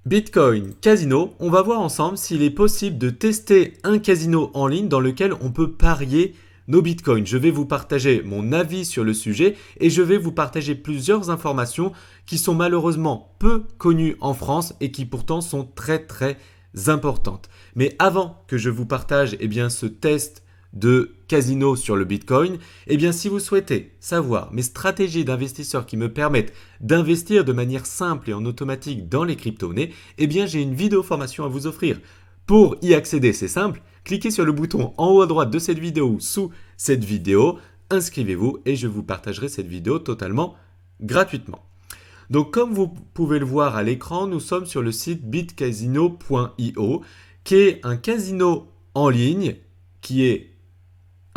Bitcoin, casino, on va voir ensemble s'il est possible de tester un casino en ligne dans lequel on peut parier nos bitcoins. Je vais vous partager mon avis sur le sujet et je vais vous partager plusieurs informations qui sont malheureusement peu connues en France et qui pourtant sont très importantes. Mais avant que je vous partage ce test de casino sur le Bitcoin, si vous souhaitez savoir mes stratégies d'investisseurs qui me permettent d'investir de manière simple et en automatique dans les crypto-monnaies, j'ai une vidéo formation à vous offrir. Pour y accéder, c'est simple, cliquez sur le bouton en haut à droite de cette vidéo ou sous cette vidéo, inscrivez-vous et je vous partagerai cette vidéo totalement gratuitement. Donc comme vous pouvez le voir à l'écran, nous sommes sur le site bitcasino.io qui est un casino en ligne qui est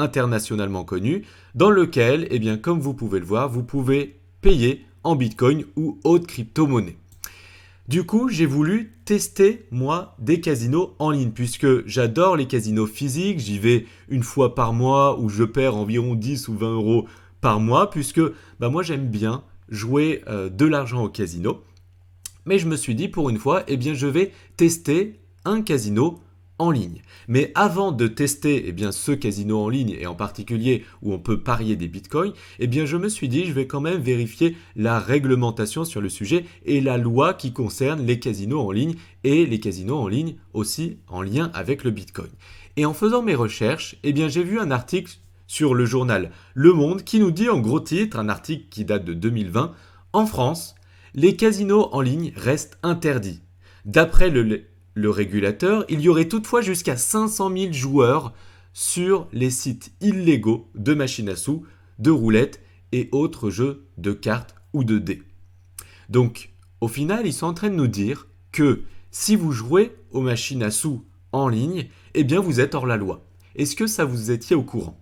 internationalement connu, dans lequel, comme vous pouvez le voir, vous pouvez payer en Bitcoin ou autres crypto-monnaies. Du coup, j'ai voulu tester, moi, des casinos en ligne, puisque j'adore les casinos physiques, j'y vais une fois par mois, où je perds environ 10 ou 20 euros par mois, puisque moi, j'aime bien jouer de l'argent au casino. Mais je me suis dit, pour une fois, je vais tester un casino en ligne. Mais avant de tester ce casino en ligne et en particulier où on peut parier des bitcoins, je me suis dit je vais quand même vérifier la réglementation sur le sujet et la loi qui concerne les casinos en ligne et les casinos en ligne aussi en lien avec le bitcoin. Et en faisant mes recherches, j'ai vu un article sur le journal Le Monde qui nous dit en gros titre, un article qui date de 2020, en France, les casinos en ligne restent interdits. D'après le régulateur, il y aurait toutefois jusqu'à 500 000 joueurs sur les sites illégaux de machines à sous, de roulettes et autres jeux de cartes ou de dés. Donc, au final, ils sont en train de nous dire que si vous jouez aux machines à sous en ligne, vous êtes hors la loi. Est-ce que ça vous étiez au courant ?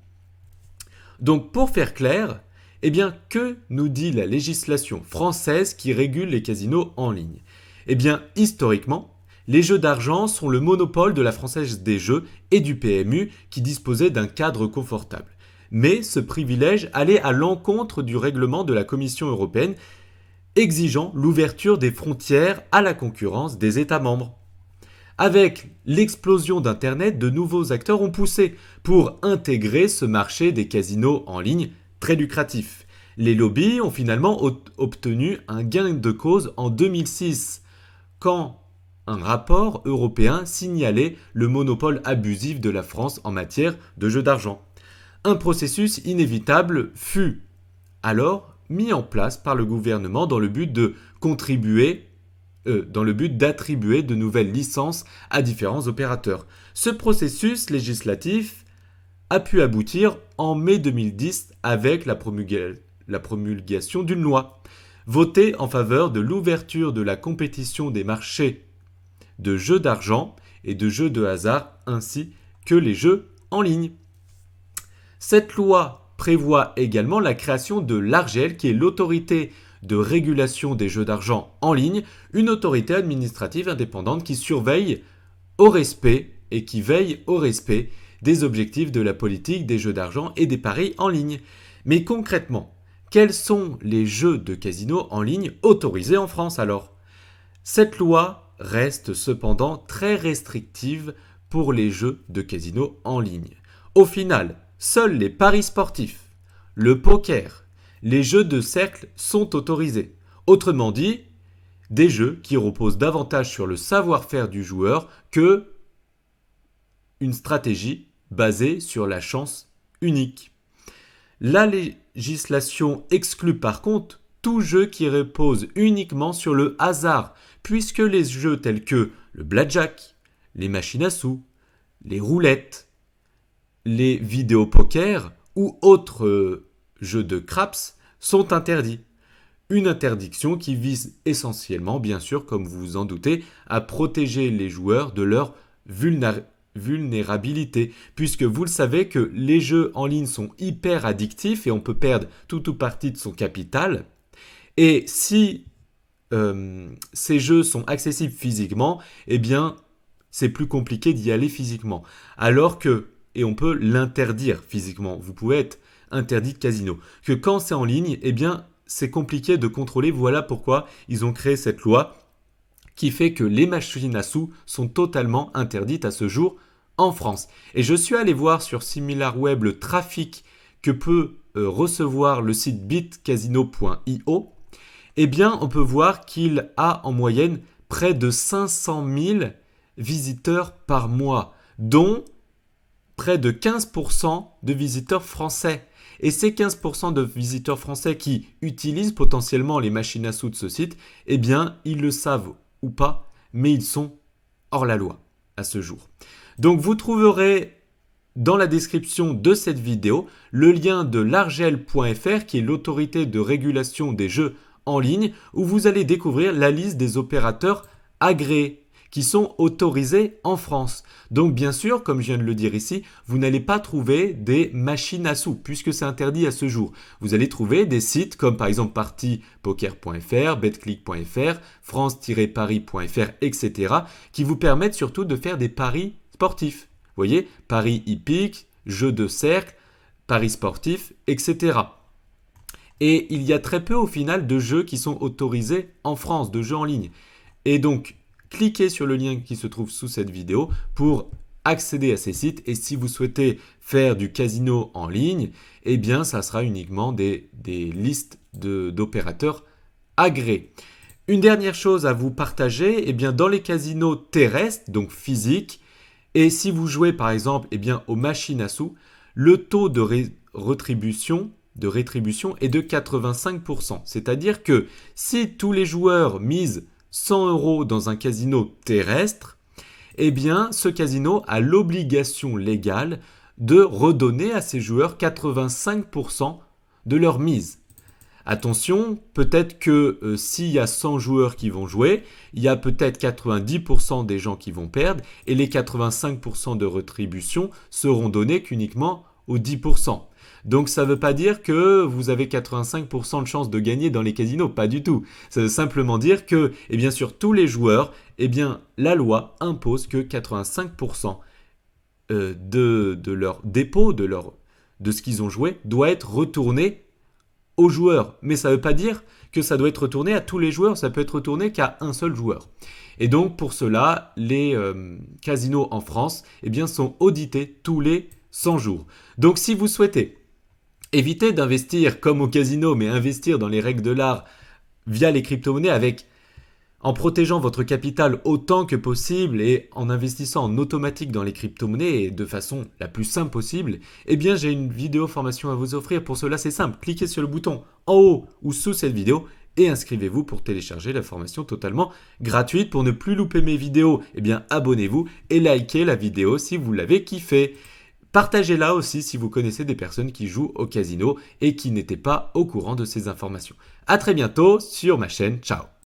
Donc, pour faire clair, que nous dit la législation française qui régule les casinos en ligne ? Historiquement, les jeux d'argent sont le monopole de la Française des Jeux et du PMU qui disposait d'un cadre confortable. Mais ce privilège allait à l'encontre du règlement de la Commission européenne exigeant l'ouverture des frontières à la concurrence des États membres. Avec l'explosion d'Internet, de nouveaux acteurs ont poussé pour intégrer ce marché des casinos en ligne très lucratif. Les lobbies ont finalement obtenu un gain de cause en 2006, quand un rapport européen signalait le monopole abusif de la France en matière de jeux d'argent. Un processus inévitable fut alors mis en place par le gouvernement dans le but d'attribuer de nouvelles licences à différents opérateurs. Ce processus législatif a pu aboutir en mai 2010 avec la promulgation d'une loi votée en faveur de l'ouverture de la compétition des marchés de jeux d'argent et de jeux de hasard ainsi que les jeux en ligne. Cette loi prévoit également la création de l'ARJEL qui est l'autorité de régulation des jeux d'argent en ligne, une autorité administrative indépendante qui surveille au respect et qui veille au respect des objectifs de la politique des jeux d'argent et des paris en ligne. Mais concrètement, quels sont les jeux de casino en ligne autorisés en France alors ? Cette loi reste cependant très restrictive pour les jeux de casino en ligne. Au final, seuls les paris sportifs, le poker, les jeux de cercle sont autorisés. Autrement dit, des jeux qui reposent davantage sur le savoir-faire du joueur que une stratégie basée sur la chance unique. La législation exclut par contre tout jeu qui repose uniquement sur le hasard, puisque les jeux tels que le blackjack, les machines à sous, les roulettes, les vidéopokers ou autres jeux de craps sont interdits. Une interdiction qui vise essentiellement, bien sûr, comme vous vous en doutez, à protéger les joueurs de leur vulnérabilité, puisque vous le savez que les jeux en ligne sont hyper addictifs et on peut perdre tout ou partie de son capital. Et si ces jeux sont accessibles physiquement, c'est plus compliqué d'y aller physiquement. Alors que, et on peut l'interdire physiquement, vous pouvez être interdit de casino. Que quand c'est en ligne, c'est compliqué de contrôler. Voilà pourquoi ils ont créé cette loi qui fait que les machines à sous sont totalement interdites à ce jour en France. Et je suis allé voir sur SimilarWeb le trafic que peut recevoir le site bitcasino.io. Eh bien, on peut voir qu'il a en moyenne près de 500 000 visiteurs par mois, dont près de 15% de visiteurs français. Et ces 15% de visiteurs français qui utilisent potentiellement les machines à sous de ce site, eh bien, ils le savent ou pas, mais ils sont hors la loi à ce jour. Donc, vous trouverez dans la description de cette vidéo le lien de l'argel.fr qui est l'autorité de régulation des jeux en ligne où vous allez découvrir la liste des opérateurs agréés qui sont autorisés en France. Donc bien sûr, comme je viens de le dire ici, vous n'allez pas trouver des machines à sous puisque c'est interdit à ce jour. Vous allez trouver des sites comme par exemple partypoker.fr, betclick.fr, france-paris.fr, etc. qui vous permettent surtout de faire des paris sportifs. Vous voyez, paris hippique, jeux de cercle, paris sportifs, etc. Et il y a très peu au final de jeux qui sont autorisés en France, de jeux en ligne. Et donc, cliquez sur le lien qui se trouve sous cette vidéo pour accéder à ces sites. Et si vous souhaitez faire du casino en ligne, eh bien, ça sera uniquement des listes d'opérateurs agréés. Une dernière chose à vous partager, eh bien, dans les casinos terrestres, donc physiques, et si vous jouez par exemple eh bien, aux machines à sous, le taux de rétribution est de 85%. C'est-à-dire que si tous les joueurs misent 100 € dans un casino terrestre, eh bien ce casino a l'obligation légale de redonner à ses joueurs 85% de leur mise. Attention, peut-être que s'il y a 100 joueurs qui vont jouer, il y a peut-être 90% des gens qui vont perdre et les 85% de rétribution seront donnés qu'uniquement aux 10%. Donc ça ne veut pas dire que vous avez 85% de chance de gagner dans les casinos, pas du tout. Ça veut simplement dire que, eh bien, sur tous les joueurs, eh bien, la loi impose que 85% de leur dépôt, de ce qu'ils ont joué, doit être retourné aux joueurs. Mais ça ne veut pas dire que ça doit être retourné à tous les joueurs, ça peut être retourné qu'à un seul joueur. Et donc pour cela, les casinos en France eh bien, sont audités tous les 100 jours. Donc si vous souhaitez éviter d'investir comme au casino, mais investir dans les règles de l'art via les crypto-monnaies en protégeant votre capital autant que possible et en investissant en automatique dans les crypto-monnaies et de façon la plus simple possible, eh bien j'ai une vidéo formation à vous offrir. Pour cela, c'est simple. Cliquez sur le bouton en haut ou sous cette vidéo et inscrivez-vous pour télécharger la formation totalement gratuite. Pour ne plus louper mes vidéos, eh bien abonnez-vous et likez la vidéo si vous l'avez kiffé. Partagez-la aussi si vous connaissez des personnes qui jouent au casino et qui n'étaient pas au courant de ces informations. À très bientôt sur ma chaîne. Ciao.